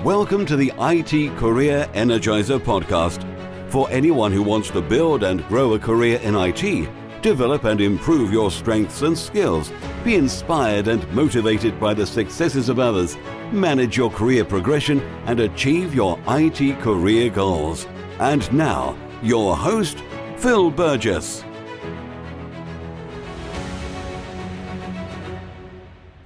Welcome to the IT Career Energizer podcast. For anyone who wants to build and grow a career in IT, develop and improve your strengths and skills, be inspired and motivated by the successes of others, manage your career progression, and achieve your IT career goals. And now, your host, Phil Burgess.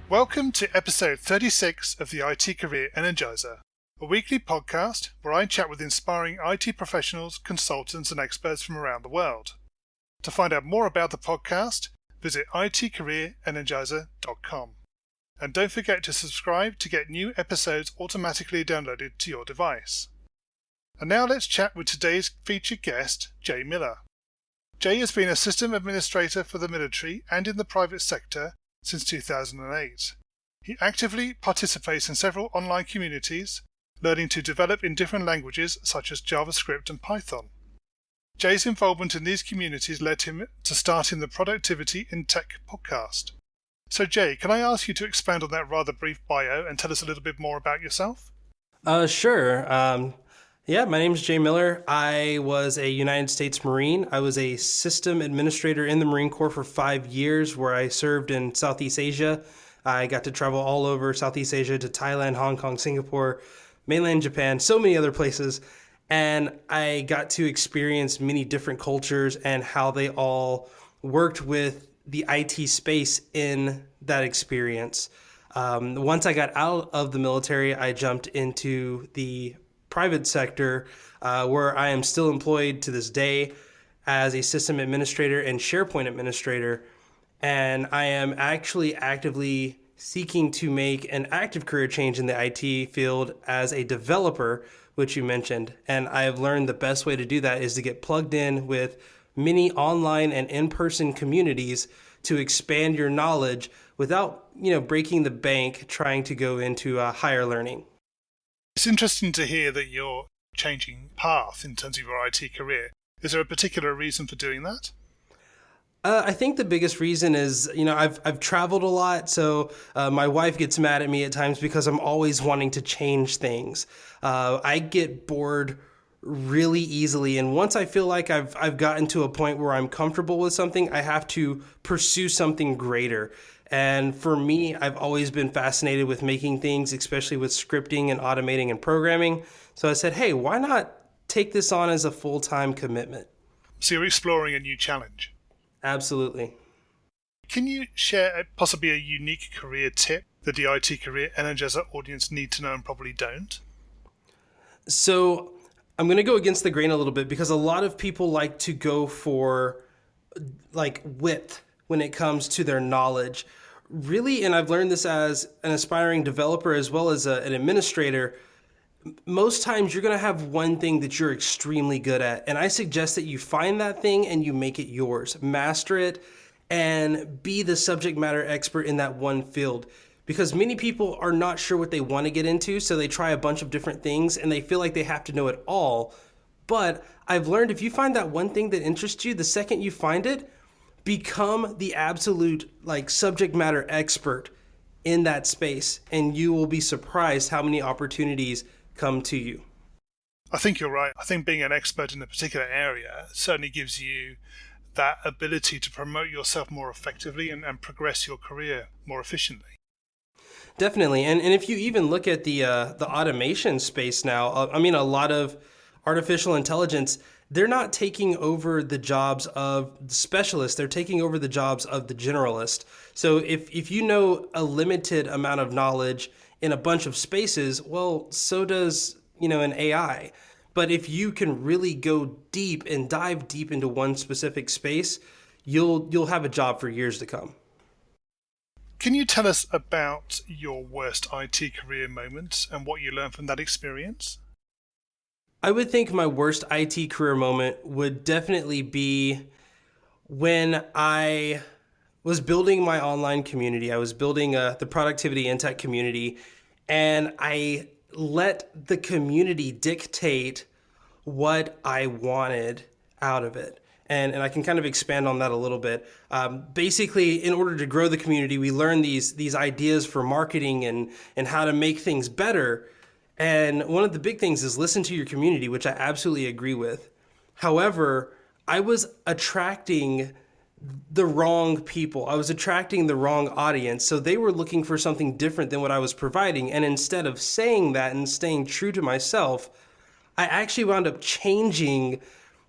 Welcome to episode 36 of the IT Career Energizer, a weekly podcast where I chat with inspiring IT professionals, consultants, and experts from around the world. To find out more about the podcast, visit itcareerenergizer.com. And don't forget to subscribe to get new episodes automatically downloaded to your device. And now let's chat with today's featured guest, Jay Miller. Jay has been a system administrator for the military and in the private sector since 2008. He actively participates in several online communities, learning to develop in different languages such as JavaScript and Python. Jay's involvement in these communities led him to starting the Productivity in Tech podcast. So Jay, can I ask you to expand on that rather brief bio and tell us a little bit more about yourself? Sure. My name is Jay Miller. I was a United States Marine. I was a system administrator in the Marine Corps for 5 years, where I served in Southeast Asia. I got to travel all over Southeast Asia to Thailand, Hong Kong, Singapore, mainland Japan, so many other places. And I got to experience many different cultures and how they all worked with the IT space in that experience. Once I got out of the military, I jumped into the private sector, where I am still employed to this day as a system administrator and SharePoint administrator. And I am actually actively seeking to make an active career change in the IT field as a developer, which you mentioned. And I have learned the best way to do that is to get plugged in with many online and in-person communities to expand your knowledge without, breaking the bank trying to go into higher learning. It's interesting to hear that you're changing path in terms of your IT career. Is there a particular reason for doing that? I think the biggest reason is, I've traveled a lot, so my wife gets mad at me at times because I'm always wanting to change things. I get bored really easily, and once I feel like I've gotten to a point where I'm comfortable with something, I have to pursue something greater. And for me, I've always been fascinated with making things, especially with scripting and automating and programming. So I said, hey, why not take this on as a full-time commitment? So you're exploring a new challenge. Absolutely. Can you share possibly a unique career tip that the IT Career Energizer audience need to know and probably don't? So I'm going to go against the grain a little bit because a lot of people like to go for width when it comes to their knowledge. Really, and I've learned this as an aspiring developer as well as an administrator, most times you're going to have one thing that you're extremely good at. And I suggest that you find that thing and you make it yours. Master it and be the subject matter expert in that one field. Because many people are not sure what they want to get into, so they try a bunch of different things and they feel like they have to know it all. But I've learned if you find that one thing that interests you, the second you find it, become the absolute subject matter expert in that space, and you will be surprised how many opportunities come to you. I think you're right. I think being an expert in a particular area certainly gives you that ability to promote yourself more effectively and progress your career more efficiently. Definitely. And if you even look at the automation space now, a lot of artificial intelligence, they're not taking over the jobs of the specialists, they're taking over the jobs of the generalist. So if you know a limited amount of knowledge in a bunch of spaces, well, so does, an AI. But if you can really go deep and dive deep into one specific space, you'll have a job for years to come. Can you tell us about your worst IT career moment and what you learned from that experience? I would think my worst IT career moment would definitely be when I was building my online community. I was building the Productivity in Tech community, and I let the community dictate what I wanted out of it. And I can kind of expand on that a little bit. Basically, in order to grow the community, we learn these ideas for marketing and how to make things better. And one of the big things is listen to your community, which I absolutely agree with. However, I was attracting the wrong people. I was attracting the wrong audience. So they were looking for something different than what I was providing. And instead of saying that and staying true to myself, I actually wound up changing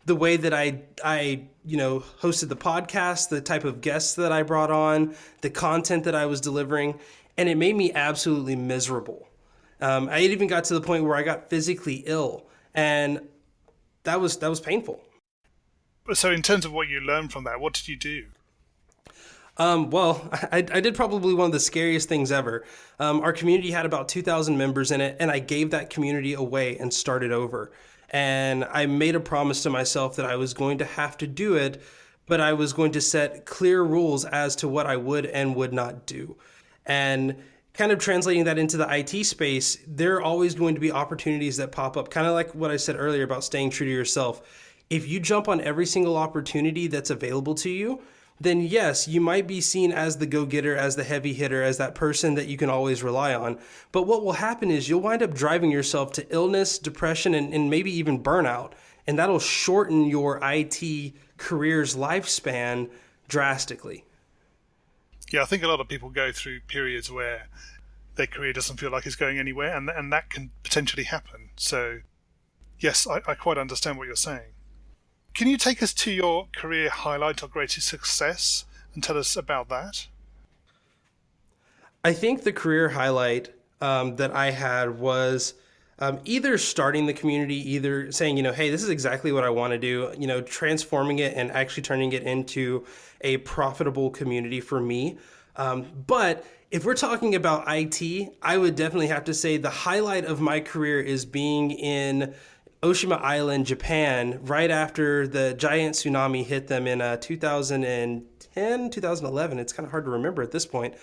the way that I hosted the podcast, the type of guests that I brought on, the content that I was delivering, and it made me absolutely miserable. I even got to the point where I got physically ill, and that was painful. So in terms of what you learned from that, what did you do? Well, I did probably one of the scariest things ever. Our community had about 2,000 members in it, and I gave that community away and started over. And I made a promise to myself that I was going to have to do it, but I was going to set clear rules as to what I would and would not do. And kind of translating that into the IT space, there are always going to be opportunities that pop up, kind of like what I said earlier about staying true to yourself. If you jump on every single opportunity that's available to you, then yes, you might be seen as the go-getter, as the heavy hitter, as that person that you can always rely on. But what will happen is you'll wind up driving yourself to illness, depression, and maybe even burnout. And that'll shorten your IT career's lifespan drastically. Yeah, I think a lot of people go through periods where their career doesn't feel like it's going anywhere, and that can potentially happen. So yes, I quite understand what you're saying. Can you take us to your career highlight or greatest success and tell us about that? I think the career highlight that I had was either starting the community, either saying, hey, this is exactly what I want to do, transforming it and actually turning it into a profitable community for me. But if we're talking about IT, I would definitely have to say the highlight of my career is being in Oshima Island, Japan, right after the giant tsunami hit them in 2010, 2011. It's kind of hard to remember at this point.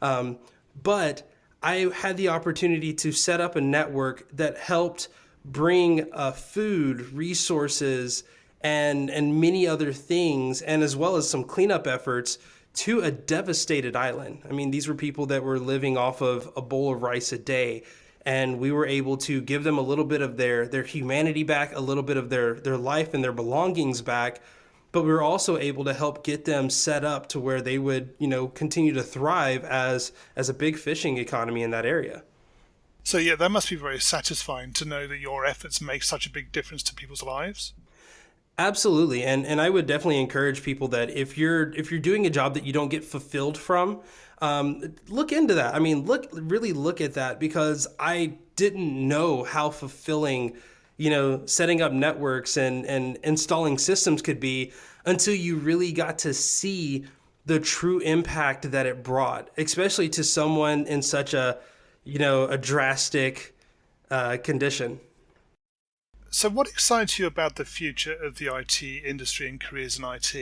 But I had the opportunity to set up a network that helped bring food, resources, and many other things, and as well as some cleanup efforts to a devastated island. I mean, these were people that were living off of a bowl of rice a day. And we were able to give them a little bit of their humanity back, a little bit of their life and their belongings back. But we were also able to help get them set up to where they would, continue to thrive as a big fishing economy in that area. So yeah, that must be very satisfying to know that your efforts make such a big difference to people's lives. Absolutely. And I would definitely encourage people that if you're doing a job that you don't get fulfilled from, look into that. I mean, really look at that, because I didn't know how fulfilling, setting up networks and installing systems could be until you really got to see the true impact that it brought, especially to someone in such a drastic condition. So what excites you about the future of the IT industry and careers in IT?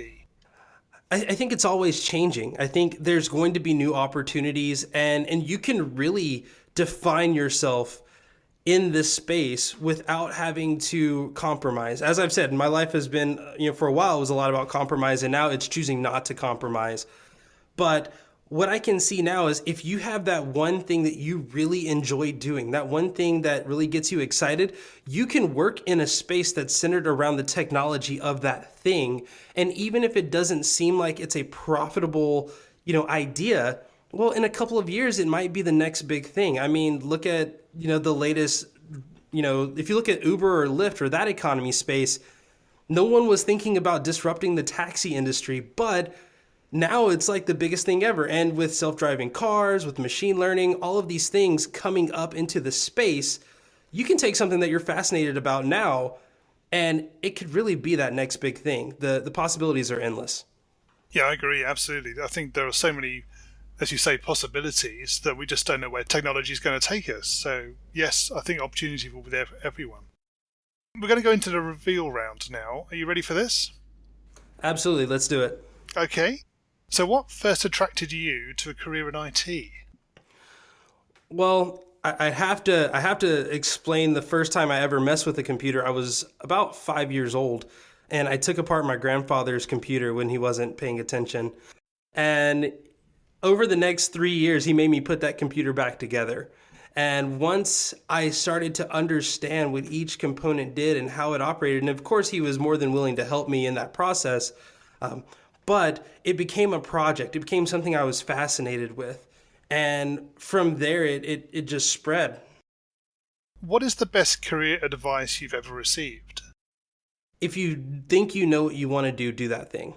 I think it's always changing. I think there's going to be new opportunities, and you can really define yourself in this space without having to compromise. As I've said, my life has been, for a while it was a lot about compromise, and now it's choosing not to compromise. But what I can see now is if you have that one thing that you really enjoy doing, that one thing that really gets you excited, you can work in a space that's centered around the technology of that thing. And even if it doesn't seem like it's a profitable, idea, well, in a couple of years, it might be the next big thing. I mean, look at, the latest, if you look at Uber or Lyft or that economy space, no one was thinking about disrupting the taxi industry, but now it's like the biggest thing ever. And with self-driving cars, with machine learning, all of these things coming up into the space, you can take something that you're fascinated about now, and it could really be that next big thing. The possibilities are endless. Yeah, I agree, absolutely. I think there are so many, as you say, possibilities that we just don't know where technology is going to take us. So yes, I think opportunity will be there for everyone. We're going to go into the reveal round now. Are you ready for this? Absolutely, let's do it. Okay. So what first attracted you to a career in IT? Well, I have to explain the first time I ever messed with a computer. I was about 5 years old, and I took apart my grandfather's computer when he wasn't paying attention. And over the next 3 years, he made me put that computer back together. And once I started to understand what each component did and how it operated, and of course he was more than willing to help me in that process, but it became a project. It became something I was fascinated with. And from there, it just spread. What is the best career advice you've ever received? If you think you know what you want to do that thing.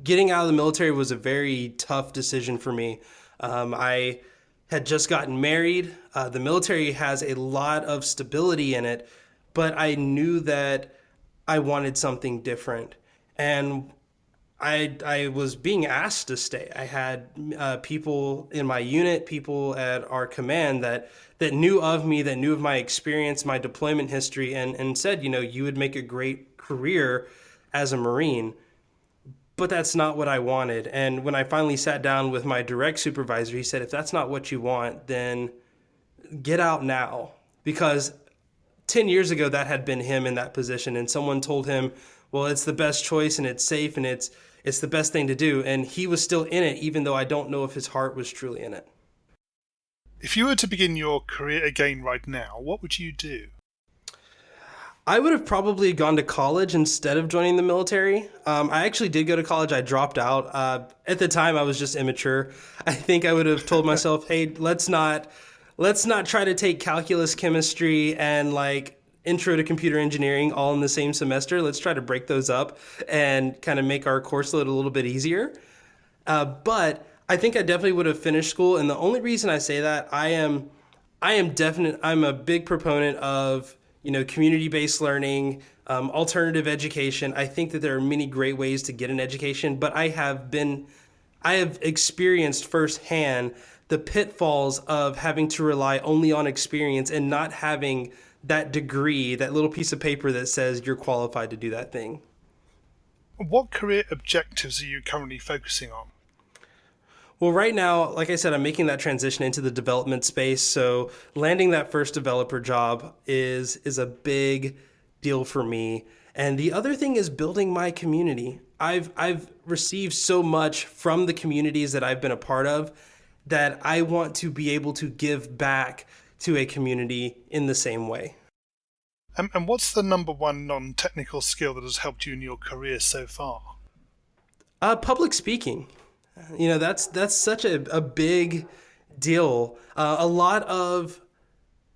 Getting out of the military was a very tough decision for me. I had just gotten married. The military has a lot of stability in it, but I knew that I wanted something different. And I was being asked to stay. I had people in my unit, people at our command that knew of me, that knew of my experience, my deployment history, and said, you would make a great career as a Marine. But that's not what I wanted. And when I finally sat down with my direct supervisor, he said, if that's not what you want, then get out now. Because 10 years ago, that had been him in that position. And someone told him, well, it's the best choice and it's safe and it's the best thing to do. And he was still in it, even though I don't know if his heart was truly in it. If you were to begin your career again right now, what would you do? I would have probably gone to college instead of joining the military. I actually did go to college. I dropped out. At the time, I was just immature. I think I would have told myself, hey, let's not try to take calculus, chemistry, and intro to computer engineering all in the same semester. Let's try to break those up and kind of make our course load a little bit easier. But I think I definitely would have finished school. And the only reason I say that, I'm a big proponent of community-based learning, alternative education. I think that there are many great ways to get an education, but I have experienced firsthand the pitfalls of having to rely only on experience and not having that degree, that little piece of paper that says you're qualified to do that thing. What career objectives are you currently focusing on? Well, right now, like I said, I'm making that transition into the development space. So landing that first developer job is a big deal for me. And the other thing is building my community. I've received so much from the communities that I've been a part of that I want to be able to give back to a community in the same way. And what's the number one non-technical skill that has helped you in your career so far? Public speaking. That's such a big deal. A lot of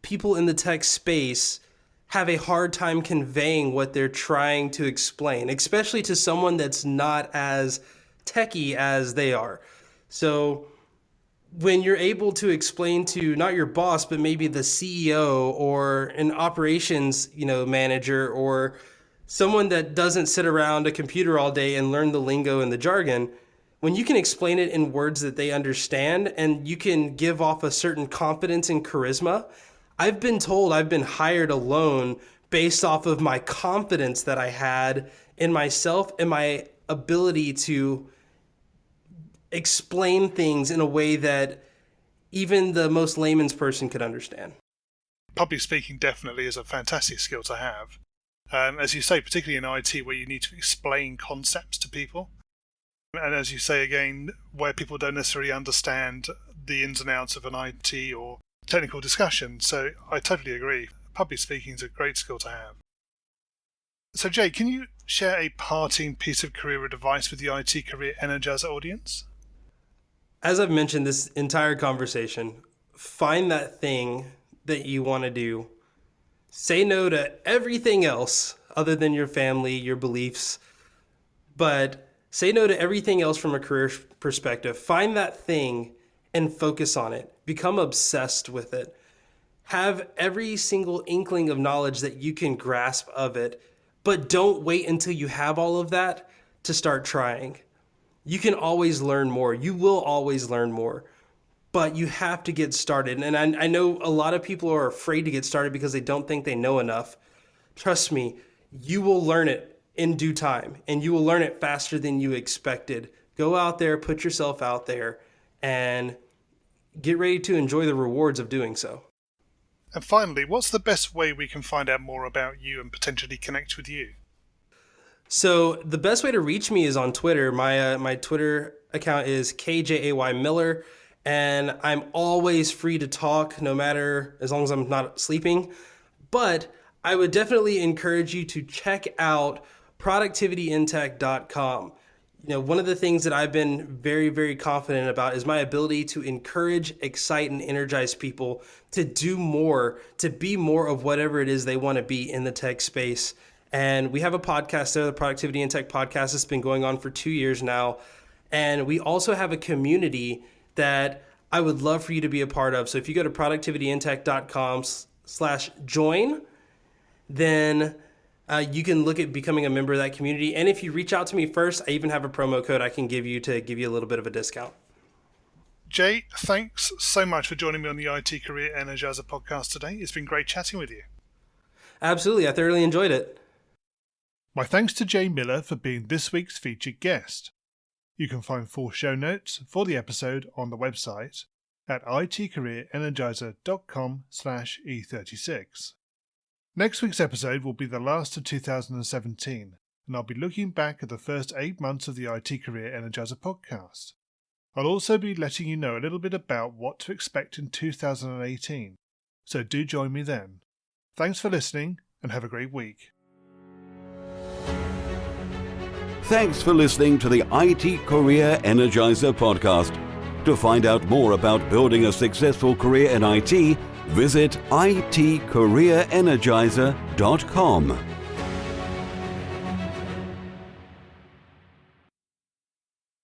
people in the tech space have a hard time conveying what they're trying to explain, especially to someone that's not as techie as they are. So when you're able to explain to not your boss, but maybe the CEO or an operations, manager or someone that doesn't sit around a computer all day and learn the lingo and the jargon, when you can explain it in words that they understand and you can give off a certain confidence and charisma, I've been told I've been hired alone based off of my confidence that I had in myself and my ability to explain things in a way that even the most layman's person could understand. Public speaking definitely is a fantastic skill to have. As you say, particularly in IT where you need to explain concepts to people. And as you say again, where people don't necessarily understand the ins and outs of an IT or technical discussion. So I totally agree. Public speaking is a great skill to have. So Jay, can you share a parting piece of career advice with the IT Career Energizer audience? As I've mentioned this entire conversation, find that thing that you want to do. Say no to everything else other than your family, your beliefs, but say no to everything else from a career perspective. Find that thing and focus on it. Become obsessed with it. Have every single inkling of knowledge that you can grasp of it, but don't wait until you have all of that to start trying. You can always learn more. You will always learn more, but you have to get started. And I know a lot of people are afraid to get started because they don't think they know enough. Trust me, you will learn it in due time, and you will learn it faster than you expected. Go out there, put yourself out there, and get ready to enjoy the rewards of doing so. And finally, what's the best way we can find out more about you and potentially connect with you? So the best way to reach me is on Twitter. My Twitter account is KJAY Miller, and I'm always free to talk, no matter, as long as I'm not sleeping. But I would definitely encourage you to check out productivityintech.com. One of the things that I've been very, very confident about is my ability to encourage, excite, and energize people to do more, to be more of whatever it is they want to be in the tech space. And we have a podcast there, the Productivity in Tech podcast. It's been going on for 2 years now. And we also have a community that I would love for you to be a part of. So if you go to productivityintech.com/join, then you can look at becoming a member of that community. And if you reach out to me first, I even have a promo code I can give you to give you a little bit of a discount. Jay, thanks so much for joining me on the IT Career Energizer podcast today. It's been great chatting with you. Absolutely. I thoroughly enjoyed it. My thanks to Jay Miller for being this week's featured guest. You can find full show notes for the episode on the website at itcareerenergizer.com/E36. Next week's episode will be the last of 2017, and I'll be looking back at the first 8 months of the IT Career Energizer podcast. I'll also be letting you know a little bit about what to expect in 2018, so do join me then. Thanks for listening, and have a great week. Thanks for listening to the IT Career Energizer podcast. To find out more about building a successful career in IT, visit itcareerenergizer.com.